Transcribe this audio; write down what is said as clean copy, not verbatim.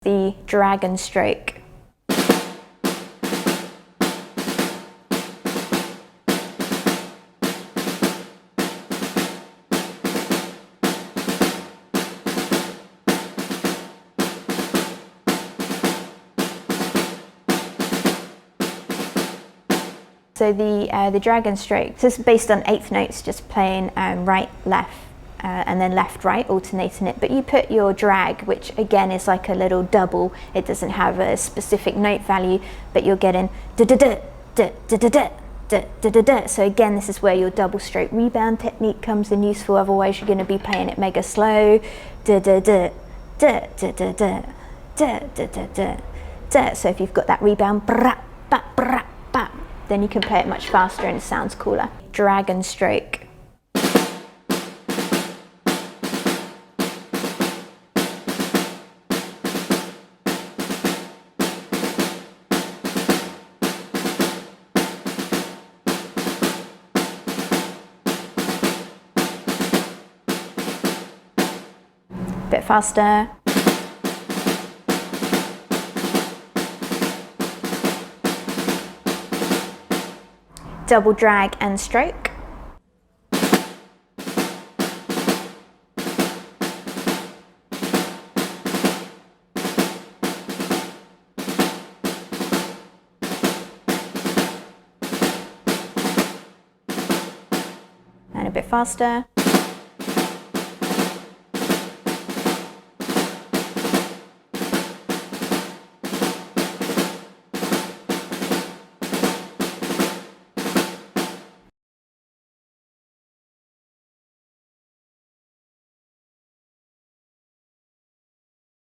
the drag and stroke. So the drag and stroke, this is based on eighth notes, just playing right, left, and then left, right, alternating it. But you put your drag, which again is like a little double. It doesn't have a specific note value, but you're getting da da da da da da da da da da da. So again, this is where your double stroke rebound technique comes in useful. Otherwise, you're going to be playing it mega slow. Da da da da da da da da da da da da. So if you've got that rebound, bra ba bra ba, then you can play it much faster and it sounds cooler. Drag and stroke. Bit faster. Double drag and stroke. And a bit faster.